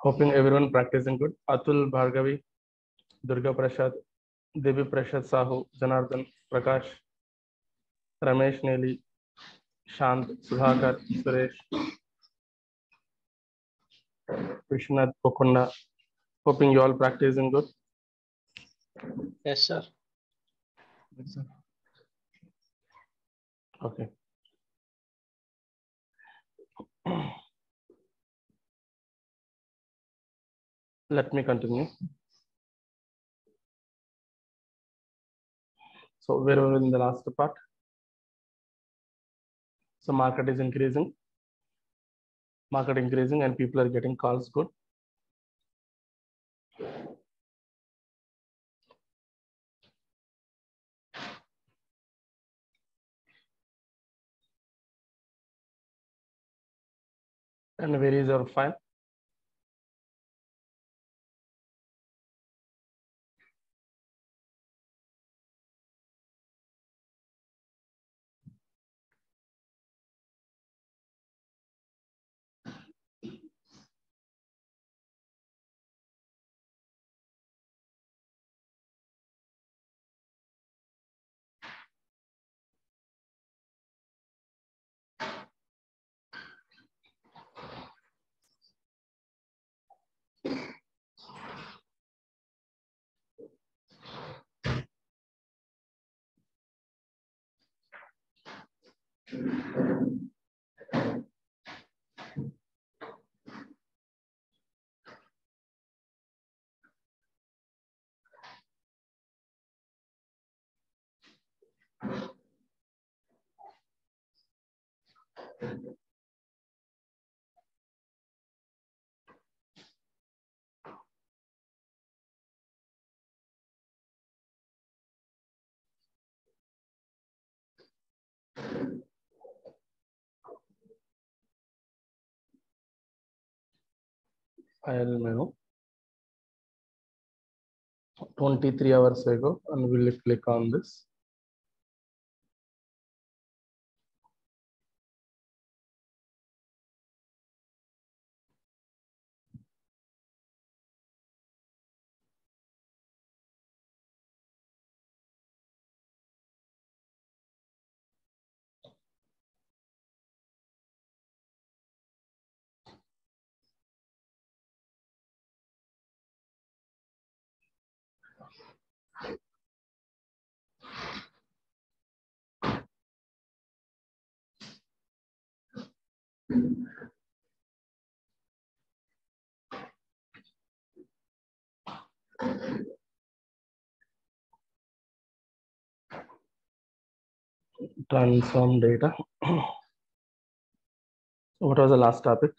Hoping everyone practicing good. Atul Bhargavi, Durga Prasad, Devi Prasad Sahu, Janardhan Prakash, Ramesh Neli, Shant, Sudhakar, Suresh, Vishwanath Pokunda. Hoping you all practicing good. Yes, sir. Yes, sir. Okay. Let me continue. So where were we in the last part? So market is increasing. Market increasing and people are getting calls good. And where is our file? File menu. 23 hours ago, and we'll click on this. Transform data. What was the last topic?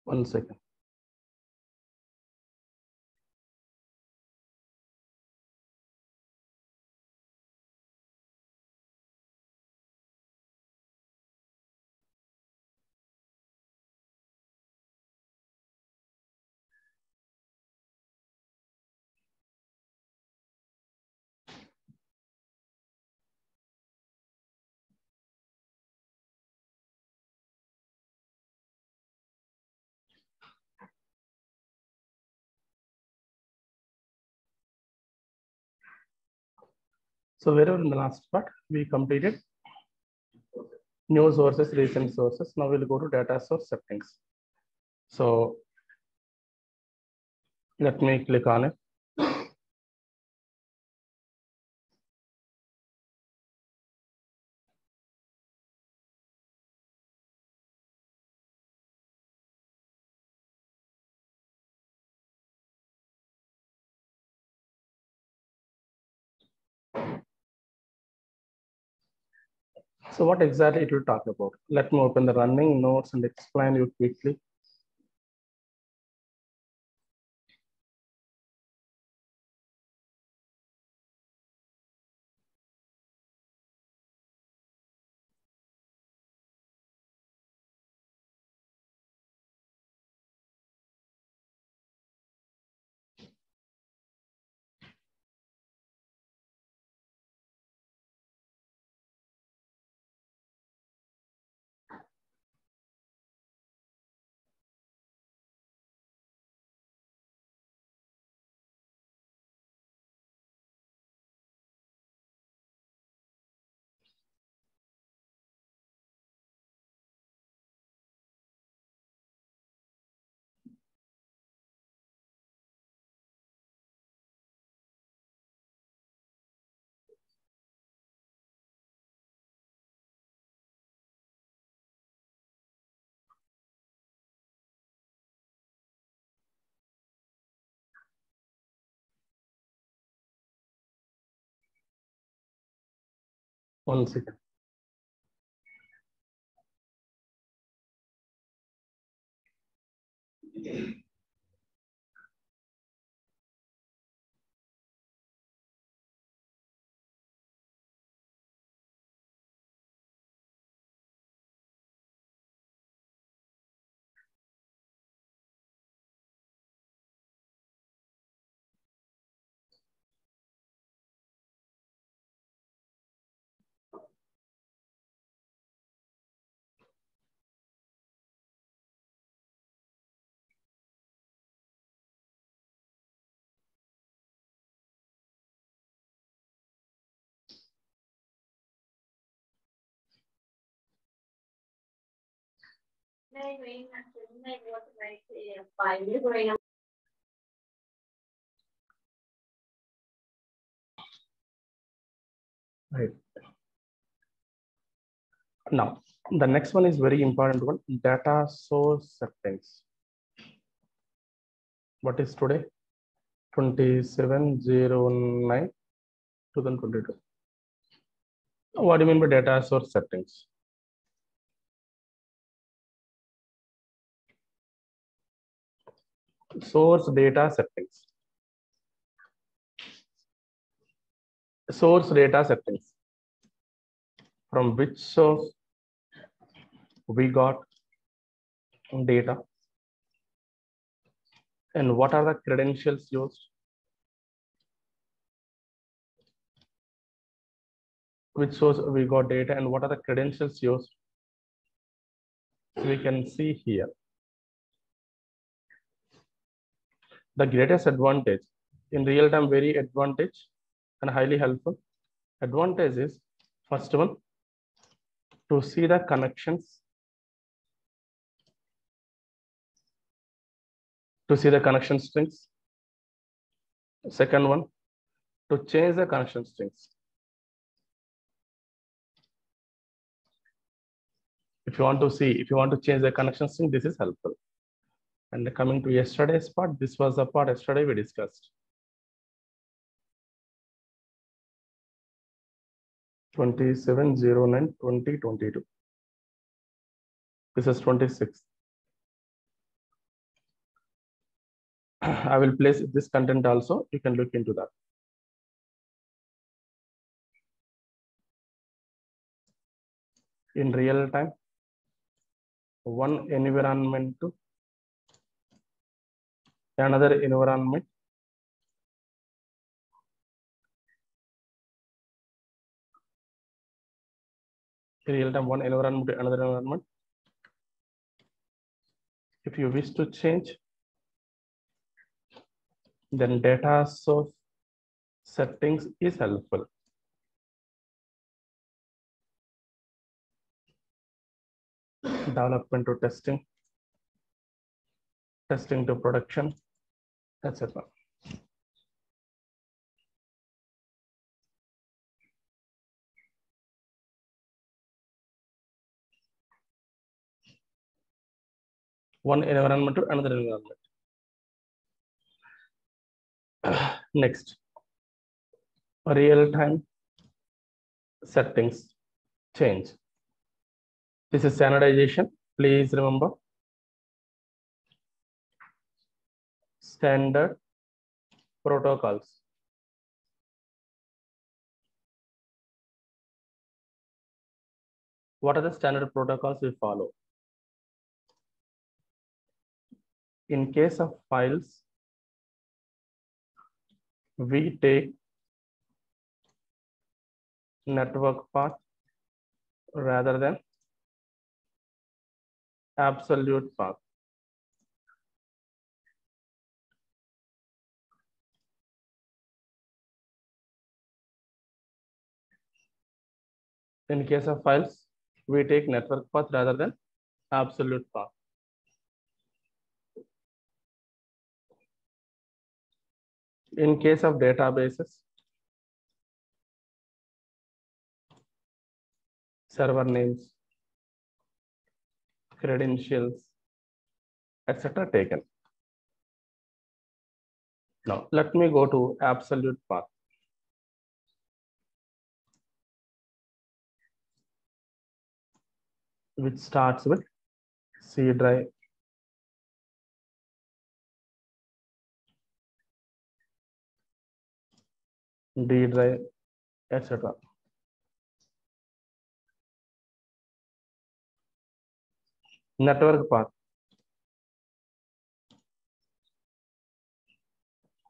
One second. So wherever in the last part, we completed new sources, recent sources. Now we'll go to data source settings. So let me click on it. So what exactly it will talk about? Let me open the running notes and explain you quickly. One second. Right. Now, the next one is very important one, data source settings. What is today? 27/09/2022. What do you mean by data source settings? Source data settings. Source data settings. From which source we got data and what are the credentials used? Which source we got data and what are the credentials used? So we can see here. The greatest advantage in real time, very advantage and highly helpful. Advantage is first one, to see the connections. To see the connection strings. Second one, to change the connection strings. If you want to change the connection string, this is helpful. And coming to yesterday's part, this was the part yesterday we discussed. 27/09/2022. This is 26. I will place this content also. You can look into that. In real time, one environment to another environment. In real time, one environment to another environment. If you wish to change, then data source settings is helpful. development to testing, testing to production, etc. One environment to another environment. Next, real-time settings change. This is standardization. Please remember, standard protocols. What are the standard protocols we follow? In case of files, we take network path rather than absolute path. In case of files, we take network path rather than absolute path. In case of databases, server names, credentials, etc. taken. Now, let me go to absolute path. Which starts with C drive, D drive, etc. Network path.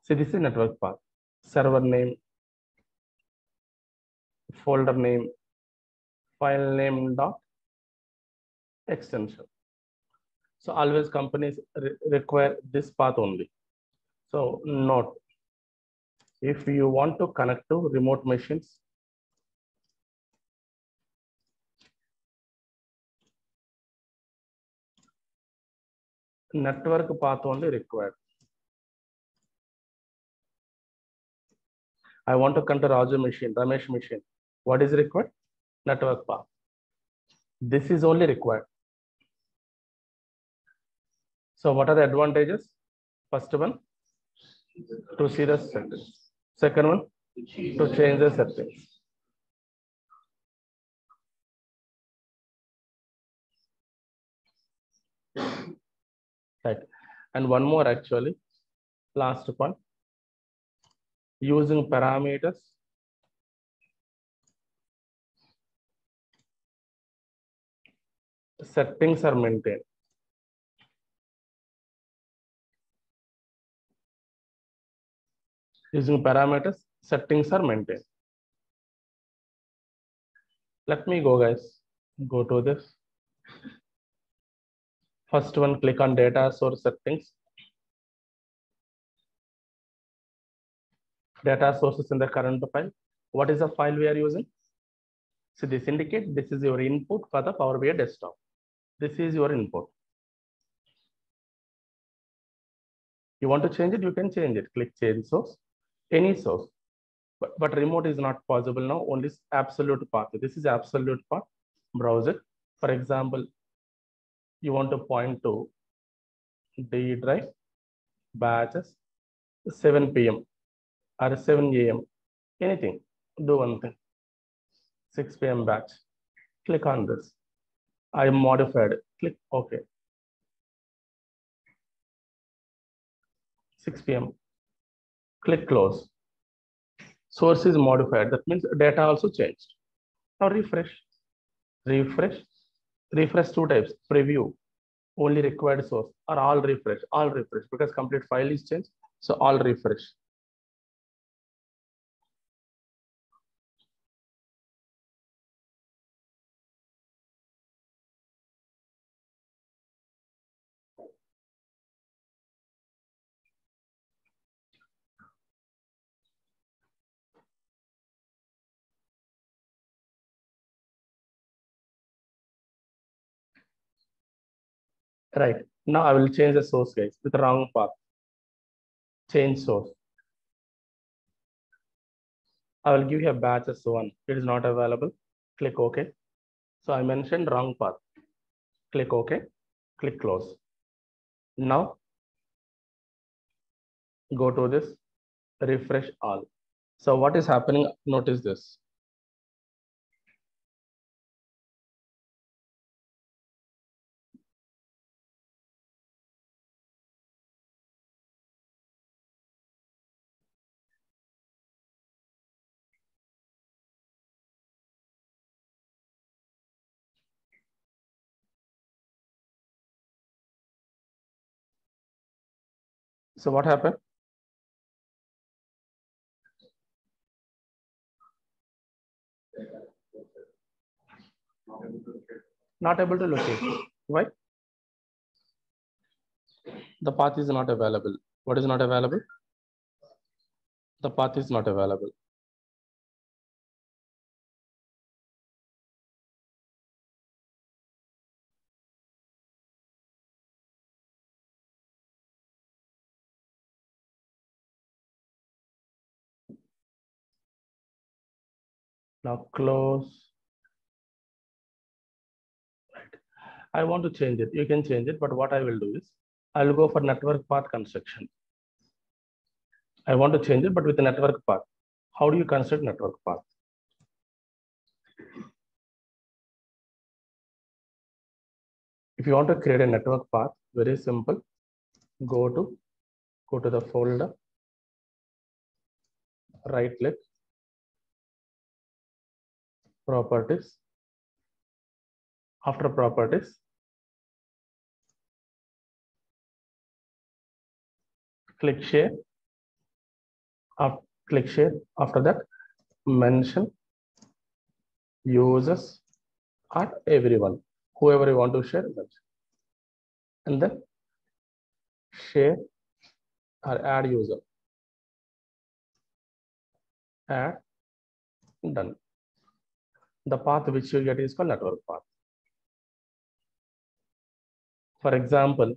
See, this is network path. Server name, folder name, file name dot extension. So always companies require this path only. So note, if you want to connect to remote machines, network path only required. I want to connect to Raju machine, Ramesh machine. What is required? Network path. This is only required. So what are the advantages? First one, to see the settings. Second one, to change the settings. Right. And one more actually, last point, using parameters settings are maintained. Using parameters, settings are maintained. Let me go, guys. Go to this. First one, click on data source settings. Data sources in the current file. What is the file we are using? So this indicates this is your input for the Power BI desktop. This is your input. You want to change it, you can change it. Click change source, any source. But remote is not possible now, only absolute path. This is absolute path. Browse it. For example, you want to point to D drive, batches, 7 p.m. or 7 a.m. Anything. Do one thing. 6 p.m. batch. Click on this. I modified it. Click OK. 6 p.m. Click close. Source is modified. That means data also changed. Now refresh. Refresh. Refresh two types. Preview. Only required source, or all refresh. All refresh because complete file is changed. So all refresh. Right. Now I will change the source, guys, with the wrong path. Change source. I will give you a batch as one. It is not available. Click OK. So I mentioned wrong path. Click OK. Click close. Now go to this, refresh all. So what is happening? Notice this. So what happened? Not able to locate. Why? The path is not available. What is not available? The path is not available. Now close. I want to change it. You can change it, but what I will do is I will go for network path construction. I want to change it, but with the network path. How do you construct network path? If you want to create a network path, very simple. Go to the folder, right click, properties. After properties, click share. Click share. After that, mention users or everyone, whoever you want to share, and then share or add user. Add, done. The path which you get is called network path. For example,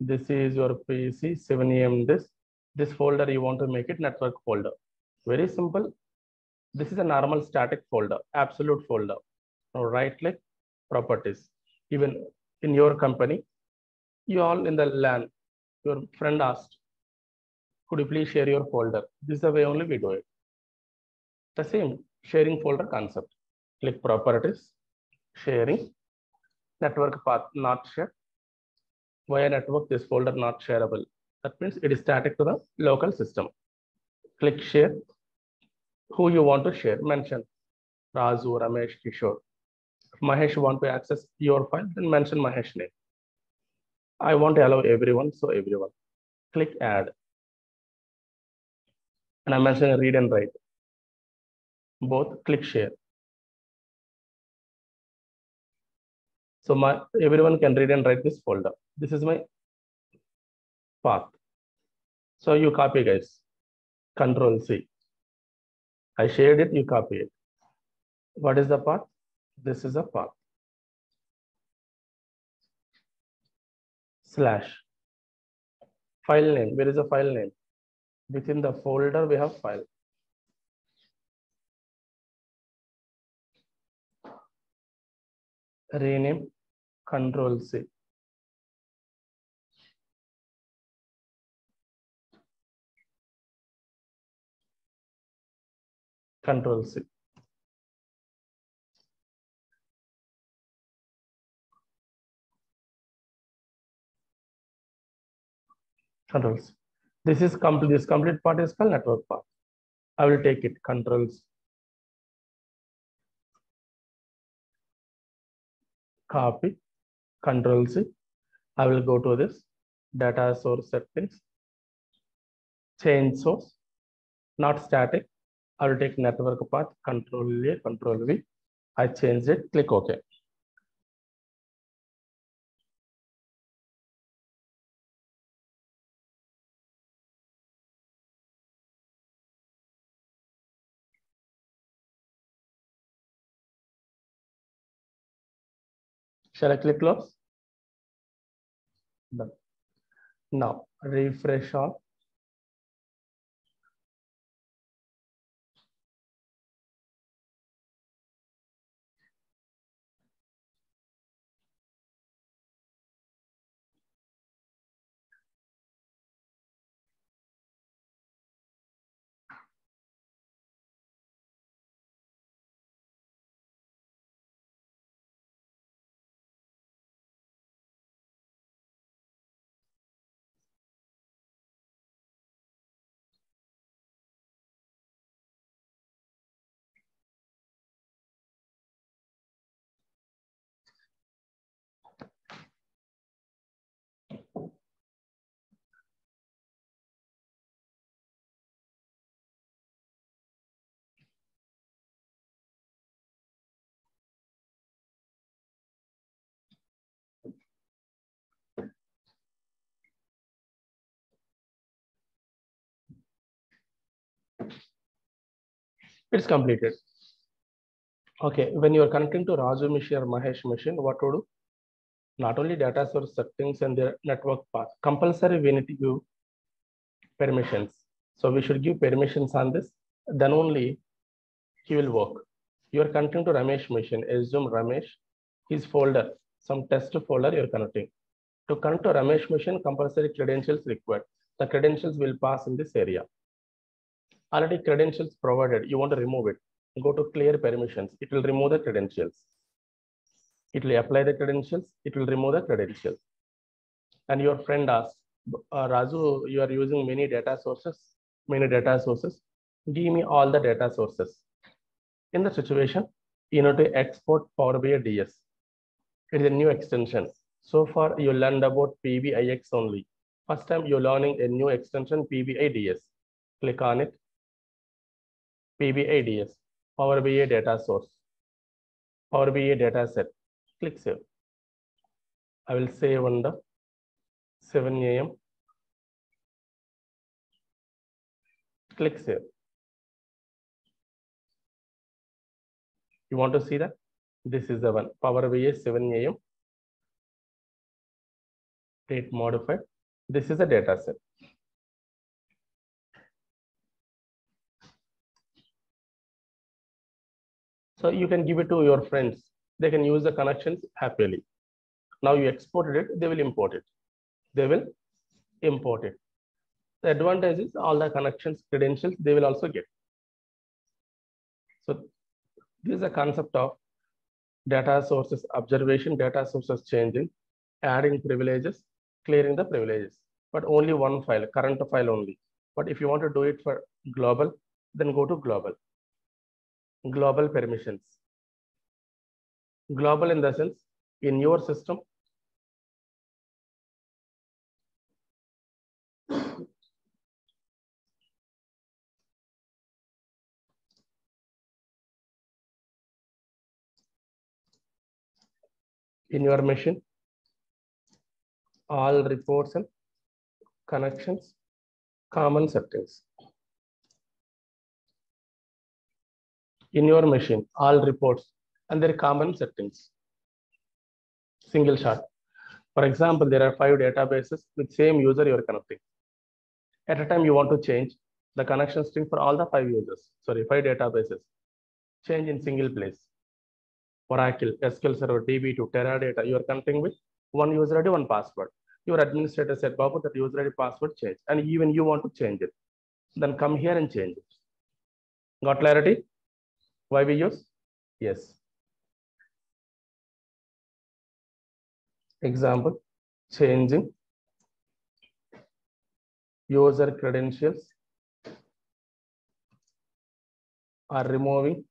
this is your PC 7am. This folder you want to make it network folder. Very simple. This is a normal static folder, absolute folder. Now right click, properties. Even in your company, you all in the LAN, your friend asked, could you please share your folder? This is the way only we do it. The same sharing folder concept. Click properties, sharing, network path not shared. Via network, this folder not shareable. That means it is static to the local system. Click share. Who you want to share, mention Razu, Ramesh, Kishore. If Mahesh want to access your file, then mention Mahesh name. I want to allow everyone, so everyone. Click add. And I'm mentioning read and write. Both click share. So everyone can read and write this folder. This is my path. So you copy, guys. Control C. I shared it, you copy it. What is the path? This is a path. Slash. File name. Where is the file name? Within the folder, we have file. Rename. Control C. Control C. Control C. This is complete. This complete part is called network path. I will take it. Controls. Copy. Control C. I will go to this data source settings. Change source. Not static. I will take network path. Control A. Control V. I changed it. Click OK. Shall I click close? Done. Now refresh all. It's completed. Okay, when you are connecting to Raju machine or Mahesh machine, what to do? Not only data source settings and their network path, compulsory we need to give permissions. So we should give permissions on this, then only he will work. You are connecting to Ramesh machine, assume Ramesh, his folder, some test folder you are connecting. To connect to Ramesh machine, compulsory credentials required. The credentials will pass in this area. Already credentials provided, you want to remove it. Go to clear permissions, it will remove the credentials. It will apply the credentials, it will remove the credentials. And your friend asks, Raju, you are using many data sources. Give me all the data sources. In the situation, you need to export Power BI DS. It is a new extension. So far, you learned about PBIX only. First time you're learning a new extension, PBIDS. Click on it. PBIDS, Power BI data source, Power BI data set. Click save. I will save on the 7 a.m. Click save. You want to see that? This is the one. Power BI 7 a.m. Date modified. This is a data set. So you can give it to your friends. They can use the connections happily. Now you exported it, they will import it. They will import it. The advantage is all the connections, credentials, they will also get. So this is a concept of data sources observation, data sources changing, adding privileges, clearing the privileges, but only one file, current file only. But if you want to do it for global, then go to global. Global permissions. Global in the sense, in your system, in your machine, all reports and connections, common settings. In your machine, all reports and their common settings. Single shot. For example, there are 5 databases with same user you are connecting. At a time, you want to change the connection string for all the 5 users. Sorry, 5 databases. Change in single place. Oracle, SQL Server, DB2, Teradata, you are connecting with one user ID, one password. Your administrator said, Babu, that user ID password change. And even you want to change it. Then come here and change it. Got clarity? Why we use? Yes. Example, changing user credentials or removing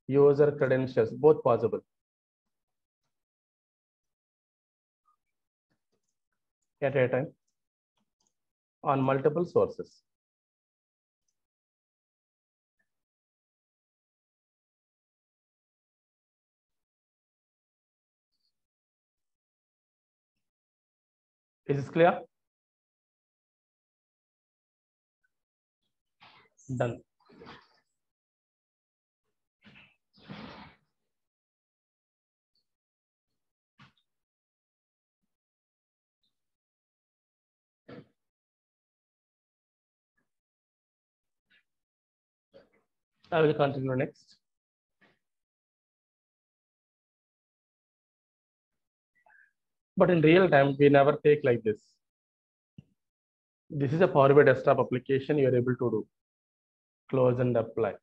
user credentials, both possible. At a time on multiple sources. Is this clear? Done. I will continue next. But in real time, we never take like this. This is a Power BI desktop application you are able to do. Close and apply.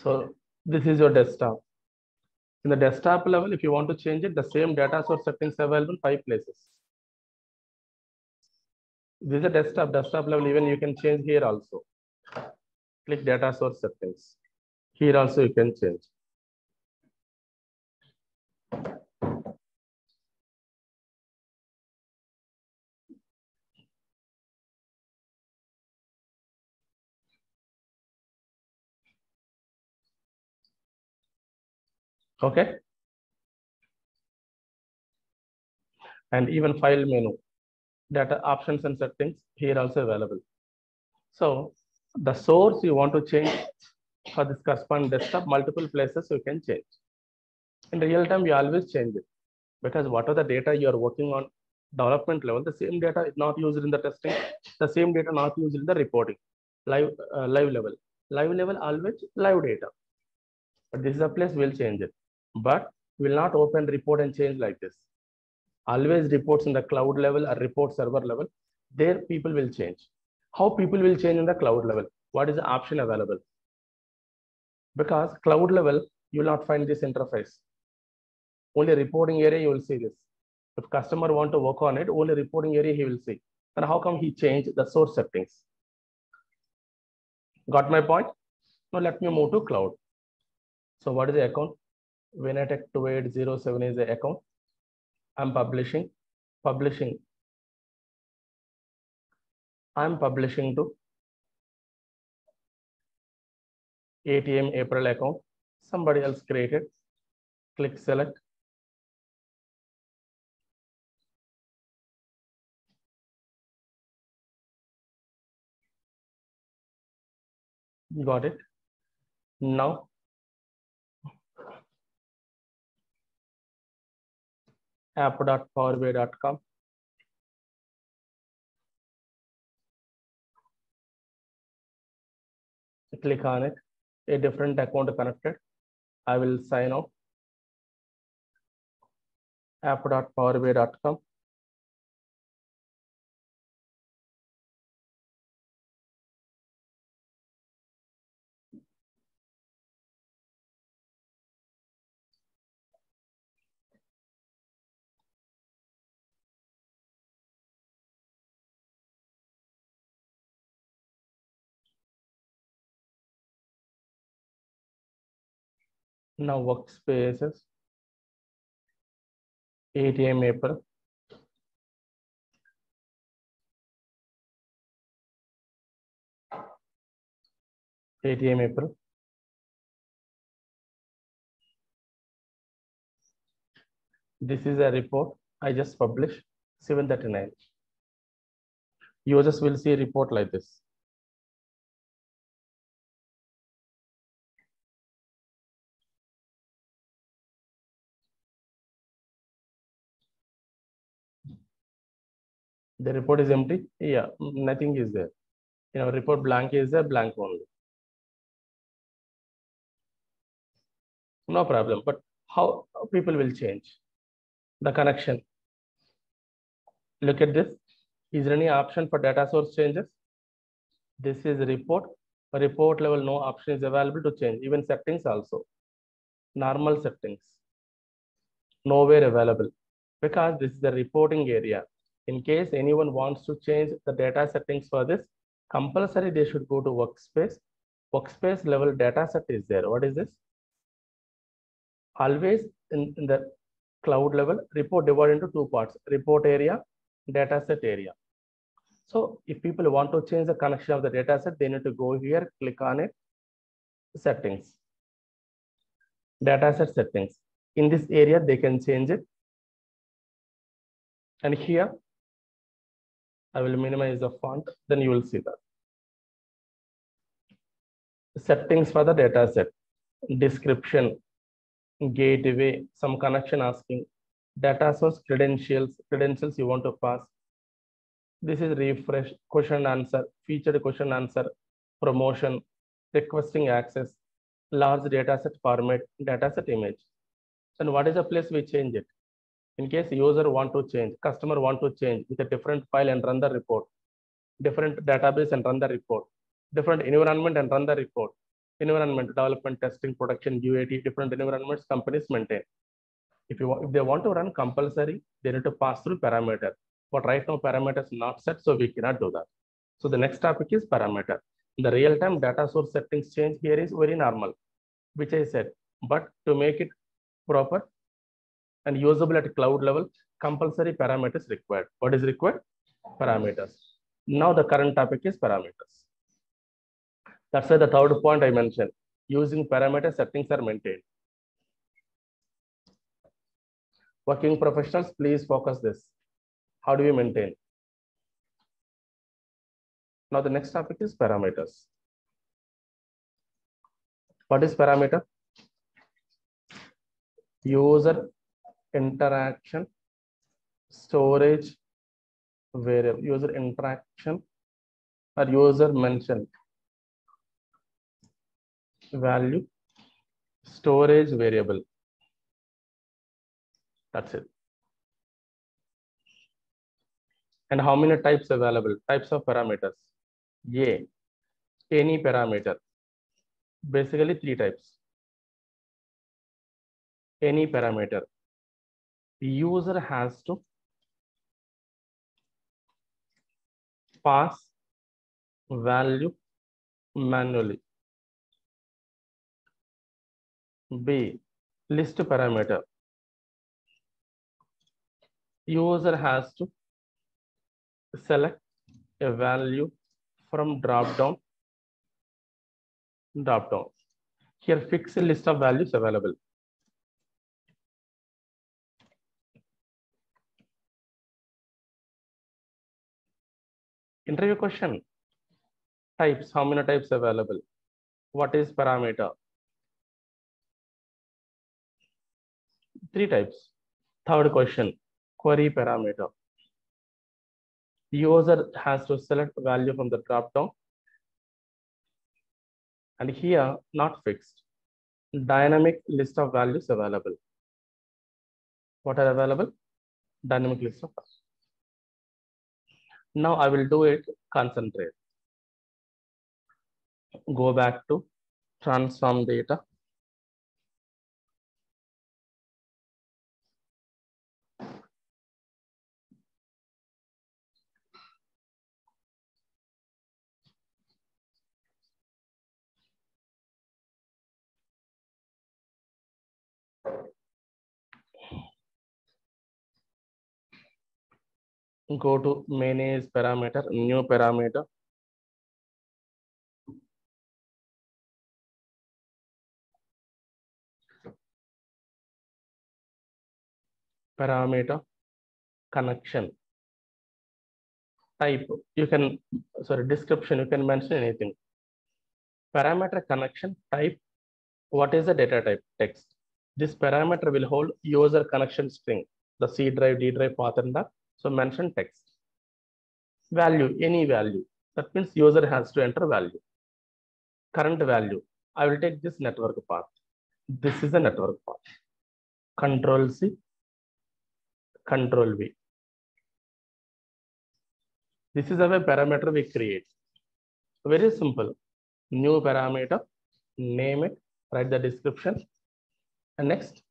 So this is your desktop. In the desktop level, if you want to change it, the same data source settings available in 5 places. This is a desktop level, even you can change here also. Click data source settings. Here also you can change. Okay. And even file menu, data options and settings here also available. So the source you want to change for this corresponding desktop, multiple places you can change. In real time, you always change it because whatever the data you are working on development level, the same data is not used in the testing, the same data not used in the reporting, live level. Live level always live data. But this is a place we'll change it. But we'll not open report and change like this. Always reports in the cloud level or report server level, there people will change. How people will change in the cloud level? What is the option available? Because cloud level, you will not find this interface. Only reporting area, you will see this. If customer want to work on it, only reporting area he will see. And how come he changed the source settings? Got my point? Now let me move to cloud. So what is the account? Vinatech 2807 is the account. I'm publishing. I'm publishing to ATM April account. Somebody else created. Click select. Got it. Now app.powerbi.com. Click on it. A different account connected. I will sign out. App.powerbi.com. Now workspaces. ATM April. ATM April. This is a report I just published 739. Users will see a report like this. The report is empty. Yeah, nothing is there. Report blank is there, blank only. No problem. But how people will change? The connection. Look at this. Is there any option for data source changes? This is a report. A report level, no option is available to change. Even settings also. Normal settings. Nowhere available. Because this is the reporting area. In case anyone wants to change the data settings for this, compulsory they should go to workspace. Workspace level data set is there. What is this? Always in the cloud level, report divided into two parts, report area, data set area. So if people want to change the connection of the data set, they need to go here, click on it, settings, dataset settings. In this area, they can change it. And here, I will minimize the font, then you will see that. Settings for the dataset, description, gateway, some connection asking, data source credentials you want to pass. This is refresh, question answer, featured question answer, promotion, requesting access, large dataset format, dataset image. And what is the place we change it? In case user want to change, customer want to change with a different file and run the report, different database and run the report, different environment and run the report, environment, development, testing, production, UAT, different environments companies maintain. If they want to run compulsory, they need to pass through parameter. But right now parameter is not set, so we cannot do that. So the next topic is parameter. The real-time data source settings change here is very normal, which I said. But to make it proper and usable at cloud level, compulsory parameters required. What is required? Parameters. Now the current topic is parameters. That's why the third point I mentioned. Using parameter settings are maintained. Working professionals, please focus this. How do you maintain? Now the next topic is parameters. What is parameter? User interaction, storage variable, user interaction or user mention value, storage variable. That's it. And how many types available? Types of parameters. A, any parameter. Basically 3 types. Any parameter. User has to pass value manually. B, list parameter. User has to select a value from drop down. Here fix a list of values available. Interview question. Types, how many types available? What is parameter? 3 types. Third question, query parameter. User has to select value from the drop down. And here, not fixed. Dynamic list of values available. What are available? Dynamic list of values. Now I will do it, concentrate. Go back to transform data. Go to manage parameter, new parameter. Parameter connection. Type, you can, description, you can mention anything. Parameter connection type, what is the data type? Text. This parameter will hold user connection string, the C drive, D drive, path and the, so mention text. Value, any value. That means user has to enter value. Current value, I will take this network path. This is the network path. Control C, Control V. This is a parameter we create. Very simple. New parameter, name it, write the description. And next,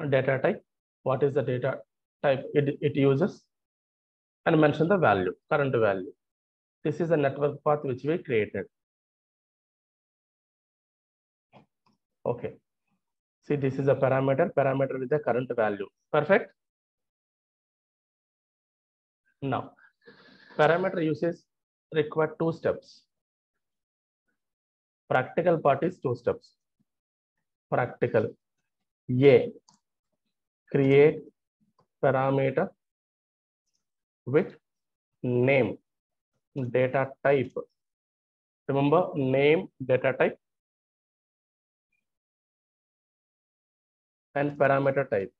data type. What is the data type it uses? And mention the value, current value. This is a network path which we created. Okay. See, this is a parameter with the current value. Perfect. Now, parameter uses require 2 steps. Practical part is 2 steps. Practical. A, create parameter with name, data type. Remember, name, data type, and parameter type.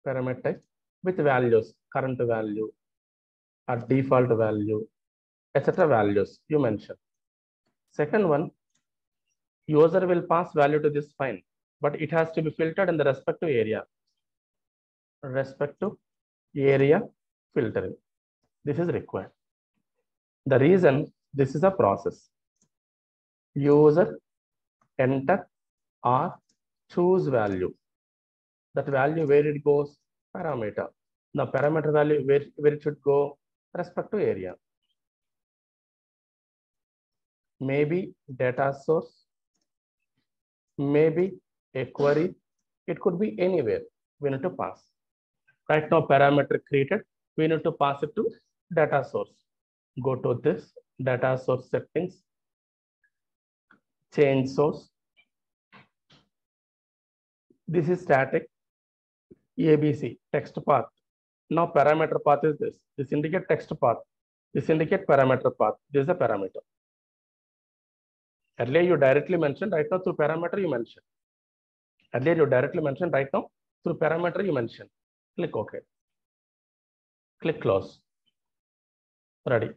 Parameter type with values, current value, or default value, etc. values you mention. Second one, user will pass value to this file, but it has to be filtered in the respective area. Respective area filtering. This is required. The reason this is a process. User enter or choose value. That value where it goes, parameter. The parameter value where it should go, respective area. Maybe data source, maybe a query. It could be anywhere. We need to pass. Right now, parameter created. We need to pass it to data source. Go to this data source settings, change source. This is static. ABC text path. Now parameter path is this. This indicate text path. This indicate parameter path. This is a parameter. Earlier you directly mentioned, right now through parameter you mentioned. Earlier you directly mentioned, right now through parameter you mentioned. Click OK. Click close. Ready.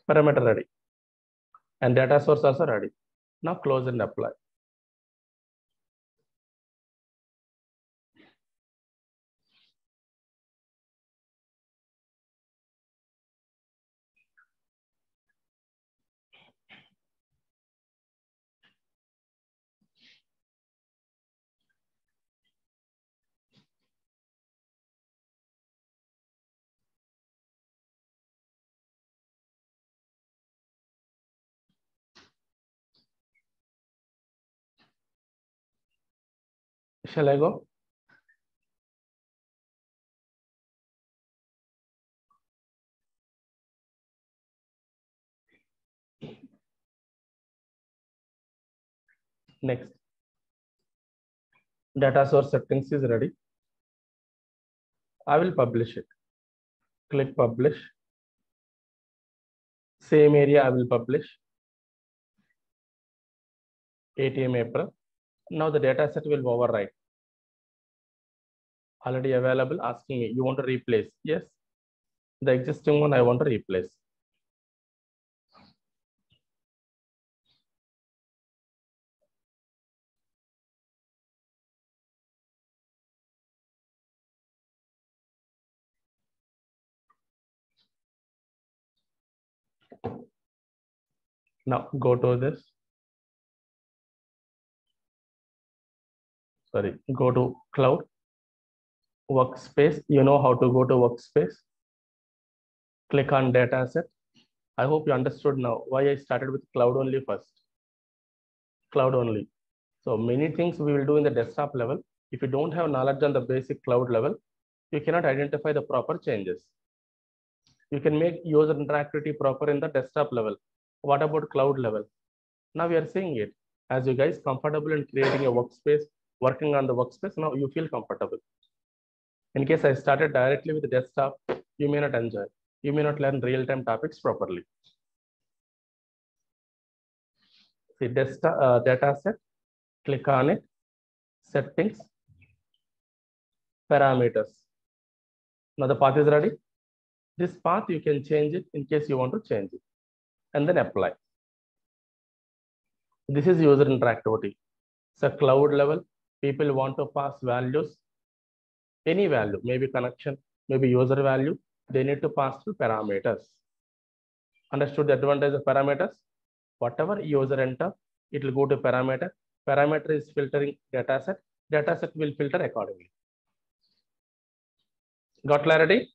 Parameter ready. And data source also ready. Now close and apply. Shall I go? Next. Data source settings is ready. I will publish it. Click publish. Same area I will publish. ATM April. Now the data set will overwrite. Already available, asking me, you want to replace? Yes. The existing one I want to replace. Now go to this. Sorry, go to cloud. Workspace. You know how to go to workspace. Click on data set. I hope you understood now why I started with cloud only first. Cloud only. So many things we will do in the desktop level. If you don't have knowledge on the basic cloud level, you cannot identify the proper changes. You can make user interactivity proper in the desktop level. What about cloud level? Now we are seeing it. As you guys comfortable in creating a workspace, working on the workspace, now you feel comfortable. In case I started directly with the desktop, you may not enjoy. You may not learn real-time topics properly. See desktop data set, click on it, settings, parameters. Now the path is ready. This path you can change it in case you want to change it, and then apply. This is user interactivity. So cloud level, people want to pass values, any value, maybe connection, maybe user value, they need to pass through parameters. Understood the advantage of parameters? Whatever user enter, it will go to parameter. Parameter is filtering data set. Data set will filter accordingly. Got clarity?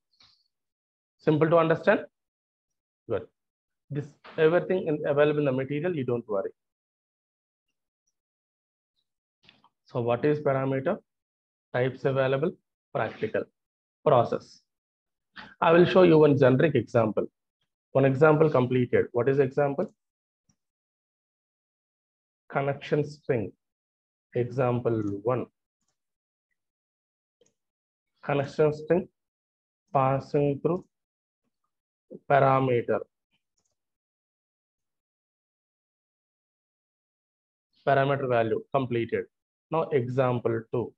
Simple to understand? Good. This everything is available in the material, you don't worry. So what is parameter? Types available, practical, process. I will show you one generic example. One example completed. What is example? Connection string. Example 1. Connection string passing through parameter. Parameter value completed. Now example 2.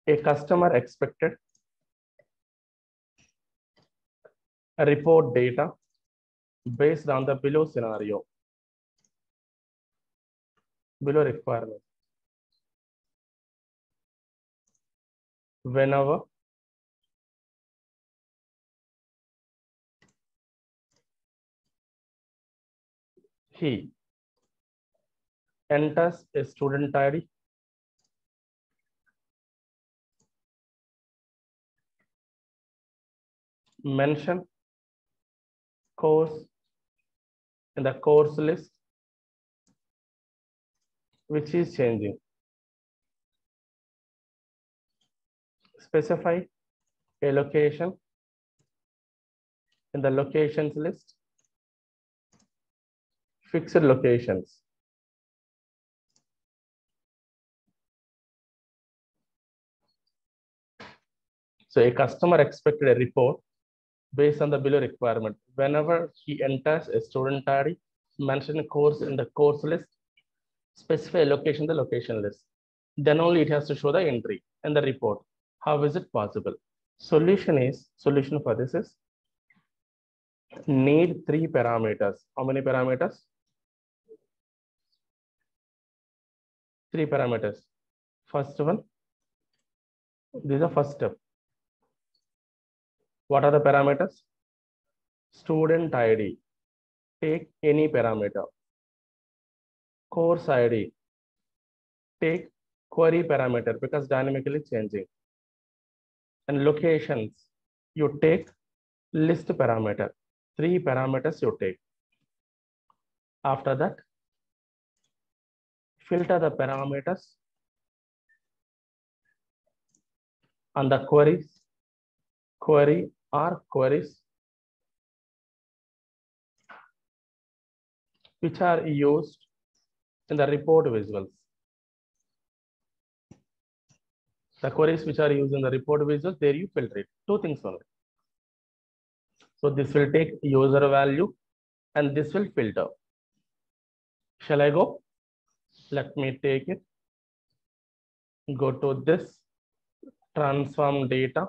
A customer expected a report data based on the below scenario. Below requirement. Whenever he enters a student ID, mention course in the course list which is changing. Specify a location in the locations list, fixed locations. So a customer expected a report based on the below requirement. Whenever he enters a student ID, mention a course in the course list, specify a location in the location list. Then only it has to show the entry in the report. How is it possible? Solution for this is need 3 parameters. How many parameters? 3 parameters. First one, this is the first step. What are the parameters? Student ID. Take any parameter. Course ID. Take query parameter because dynamically changing. And locations, you take list parameter. 3 parameters you take. After that, filter the parameters on the query or queries which are used in the report visuals. The queries which are used in the report visuals, there you filter it. 2 things only. So this will take user value and this will filter. Shall I go? Let me take it. Go to this, transform data.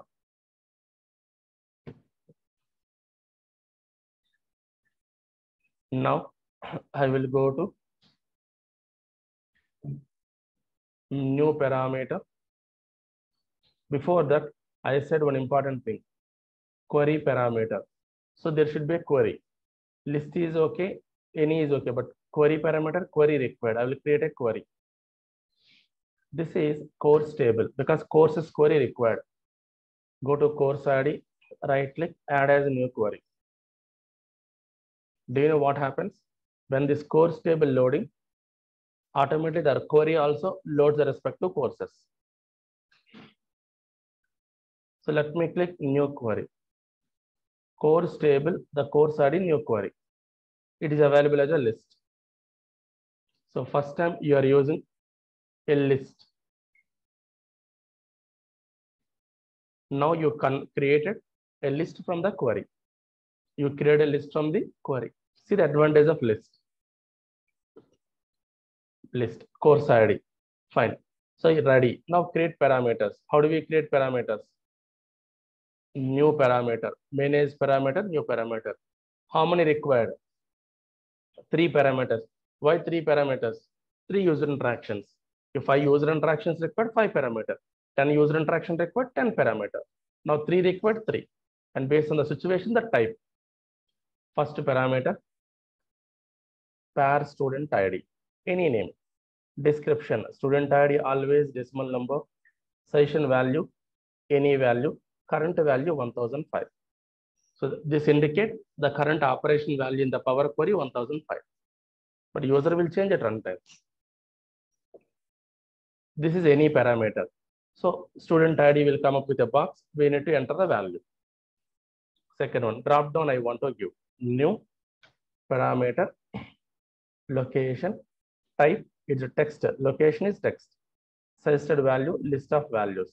Now I will go to new parameter. Before that, I said one important thing, query parameter. So there should be a query. List is okay, any is okay, but query parameter, query required. I will create a query. This is course table because course is query required. Go to course ID, right click, add as a new query. Do you know what happens? When this course table loading, automatically the query also loads the respective courses. So let me click new query. Course table, the course ID, new query. It is available as a list. So first time you are using a list. Now you created a list from the query. You create a list from the query. See the advantage of list. List, course ID. Fine. So you're ready. Now create parameters. How do we create parameters? New parameter. Manage parameter, new parameter. How many required? 3 parameters. Why 3 parameters? 3 user interactions. If 5 user interactions required, 5 parameter. 10 user interaction required, 10 parameter. Now 3 required, 3. And based on the situation, the type. First parameter, pair student ID. Any name. Description, student ID always decimal number. Session value, any value. Current value 1005. So this indicates the current operation value in the Power Query 1005. But user will change at runtime. This is any parameter. So student ID will come up with a box. We need to enter the value. Second one, drop down, I want to give new parameter, location, type, it's a text, location is text, suggested value, list of values.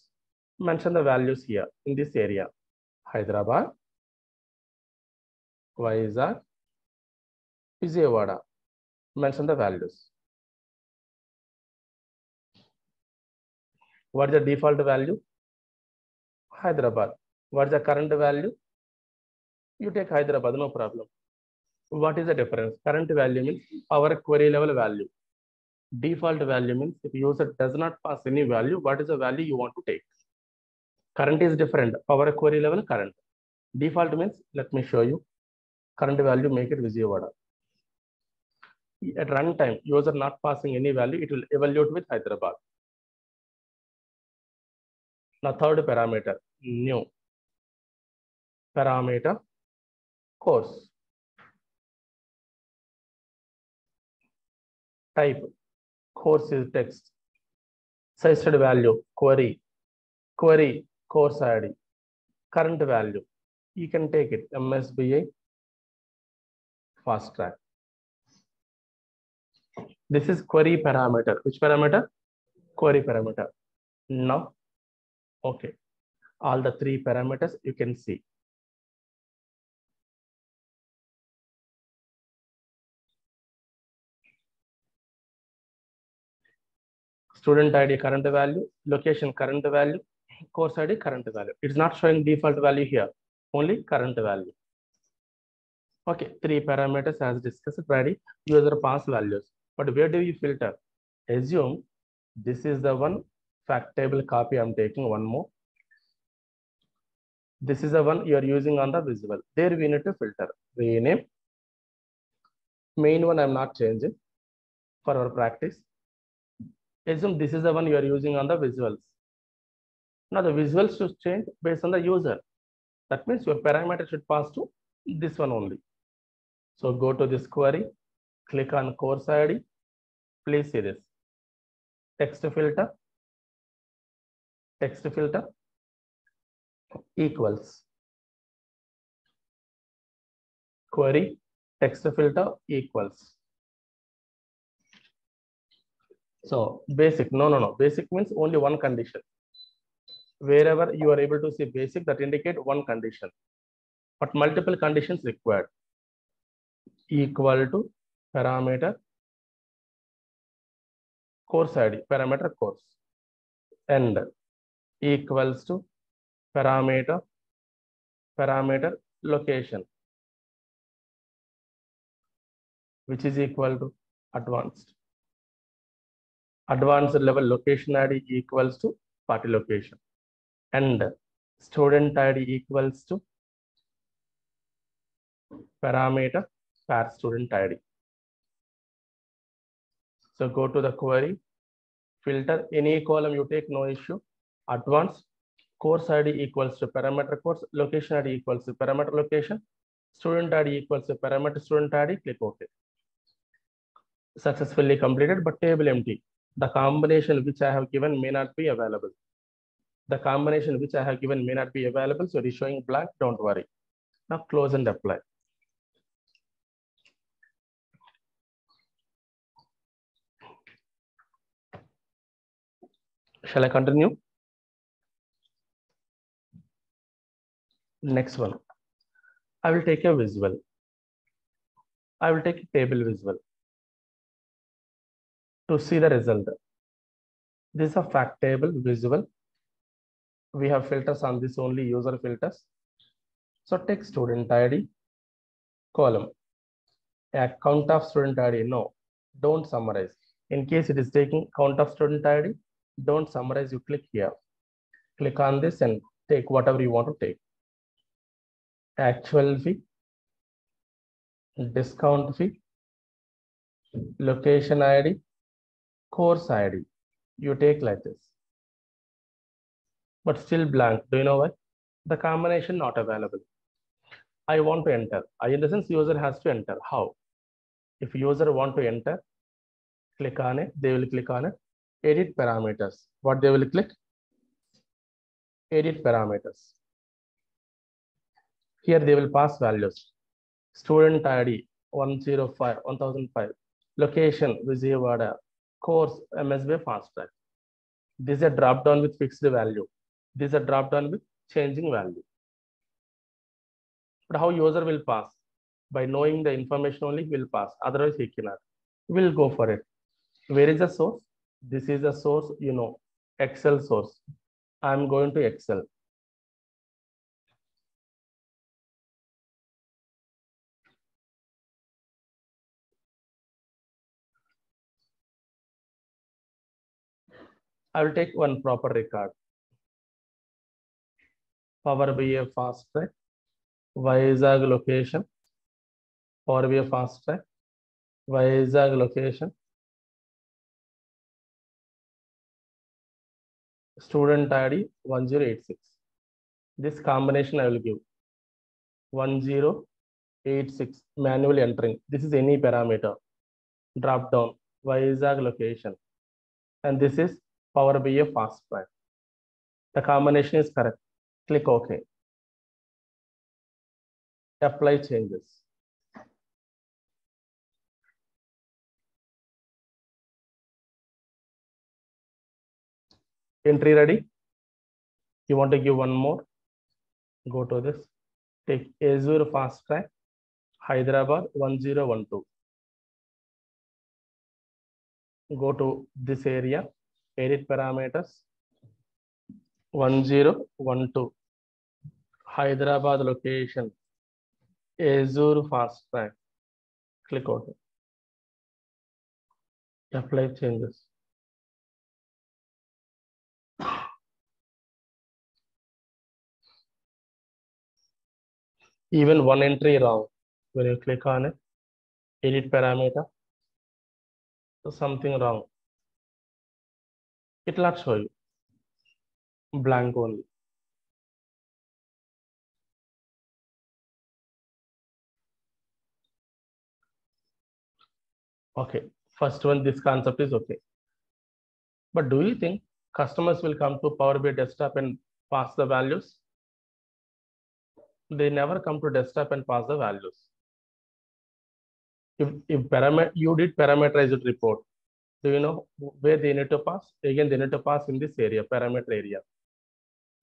Mention the values here in this area. Hyderabad, Vizag, Vijayawada. Mention the values. What is the default value? Hyderabad. What is the current value? You take Hyderabad, no problem. What is the difference? Current value means our query level value. Default value means if user does not pass any value, what is the value you want to take? Current is different. Our query level current. Default means, let me show you. Current value, make it Vijayawada. At runtime, user not passing any value, it will evaluate with Hyderabad. Now third parameter, new parameter, course. Type, course is text. Suggested value, query, course ID. Current value, you can take it, MSBA, fast track. This is query parameter. Which parameter? Query parameter. Now, okay. All the three parameters you can see. Student ID current value, location current value, course ID current value. It's not showing default value here, only current value. Okay, three parameters as discussed already, user pass values. But where do you filter? Assume this is the one fact table copy I'm taking, one more. This is the one you are using on the visual. There we need to filter. Rename. Main one I'm not changing for our practice. Assume this is the one you are using on the visuals. Now the visuals should change based on the user. That means your parameter should pass to this one only. So go to this query, click on course ID. Please see this. Text filter equals query text filter equals. So basic, no. Basic means only one condition. Wherever you are able to see basic, that indicate one condition, but multiple conditions required. Equal to parameter course ID, parameter course, and equals to parameter location, which is equal to advanced level location ID equals to party location, and student ID equals to parameter pair student ID. So go to the query, filter any column you take, no issue. Advanced course ID equals to parameter course, location ID equals to parameter location, student ID equals to parameter student ID, click OK. Successfully completed, but table empty. The combination which I have given may not be available. The combination which I have given may not be available, so it is showing blank, don't worry. Now close and apply. Shall I continue? Next one. I will take a visual. I will take a table visual to see the result. This is a fact table visual. We have filters on this only, user filters. So take student ID, column. A count of student ID, no, don't summarize. In case it is taking count of student ID, don't summarize, you click here. Click on this and take whatever you want to take. Actual fee, discount fee, location ID, course ID. You take like this. But still blank. Do you know why? The combination not available. I want to enter. In the sense user has to enter. How? If user want to enter, click on it. They will click on it. Edit parameters. What they will click? Edit parameters. Here they will pass values. Student ID 105, 1005. Location Vijayawada. Course MSB Fast Track. This is a drop down with fixed value. This is a drop down with changing value. But how user will pass? By knowing the information only will pass. Otherwise he cannot. We'll go for it. Where is the source? This is the source, you know, Excel source. I'm going to Excel. I will take one proper record. Power BI Fast Track, Vizag location, Power BI Fast Track, Vizag location, student ID 1086. This combination I will give 1086, manually entering. This is any parameter. Drop down, Vizag location. And this is Power BI Fast Track. The combination is correct. Click OK. Apply changes. Entry ready? You want to give one more? Go to this. Take Azure Fast Track, Hyderabad 1012. Go to this area, edit parameters 1012. Hyderabad location, Azure Fast Track. Click OK. Apply changes. Even one entry wrong. When you click on it, edit parameter, so something wrong. It will not show you. Blank only. Okay. First one, this concept is okay. But do you think customers will come to Power BI desktop and pass the values? They never come to desktop and pass the values. If you did parameterized report, do you know where they need to pass? Again, they need to pass in this area, parameter area.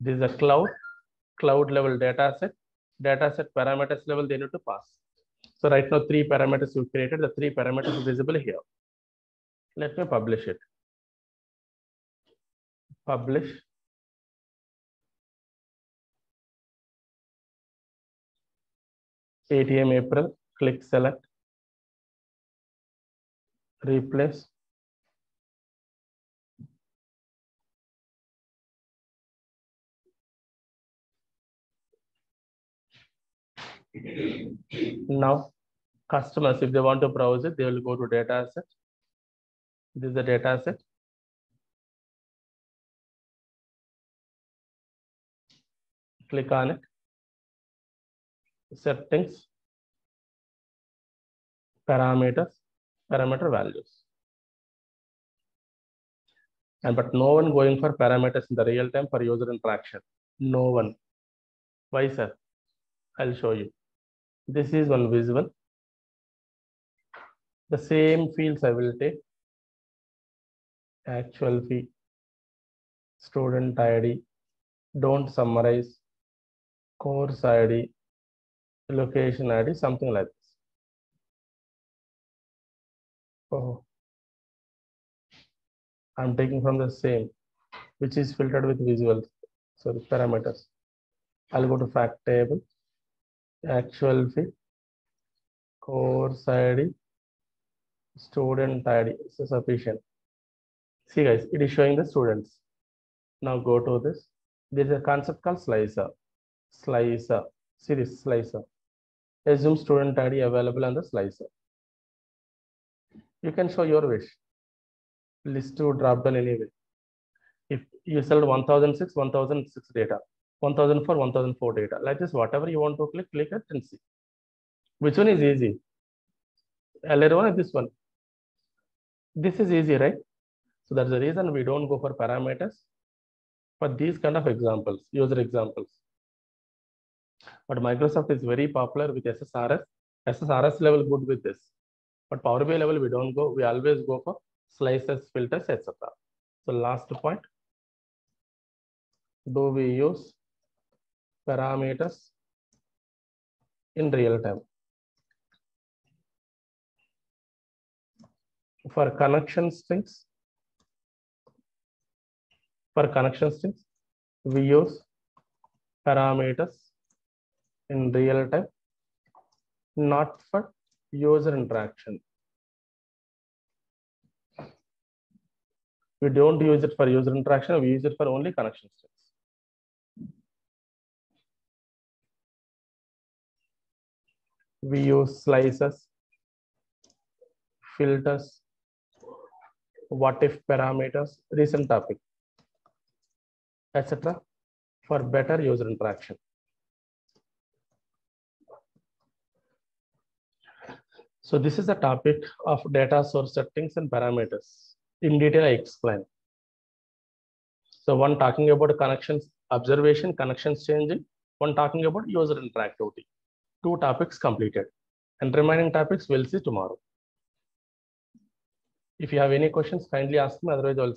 This is a cloud level data set parameters level they need to pass. So right now, 3 parameters you created, the 3 parameters are visible here. Let me publish it. Publish. ATM April, click select, replace. Now, customers, if they want to browse it, they will go to data set. This is the data set. Click on it. Settings, parameters, parameter values. But no one going for parameters in the real time for user interaction. No one. Why, sir? I'll show you. This is one visual. The same fields I will take. Actual fee, student ID, don't summarize, course ID, location ID, something like this. Oh, I'm taking from the same, which is filtered with visuals, sorry, parameters. I'll go to fact table, actual fee, course ID, student ID, so sufficient. See guys, it is showing the students. Now go to this. There is a concept called slicer. Slicer, see this slicer. Assume student ID available on the slicer. You can show your wish. List to drop down anyway. If you sell 1006, 1006 data, 1004, 1004 data, like this, whatever you want to click it and see. Which one is easy? Earlier one or this one? This is easy, right? So that's the reason we don't go for parameters for these kind of examples, user examples. But Microsoft is very popular with SSRS. SSRS level good with this. But Power BI level, we don't go. We always go for slices, filters, etc. So last point, do we use parameters in real time? For connection strings, we use parameters in real time, not for user interaction. We don't use it for user interaction, we use it for only connection strings. We use slices, filters, what if parameters, recent topic, etc. for better user interaction. So this is the topic of data source settings and parameters. In detail, I explain. So one talking about connections, observation, connections changing. One talking about user interactivity. 2 topics completed. And remaining topics we'll see tomorrow. If you have any questions, kindly ask me. Otherwise, I'll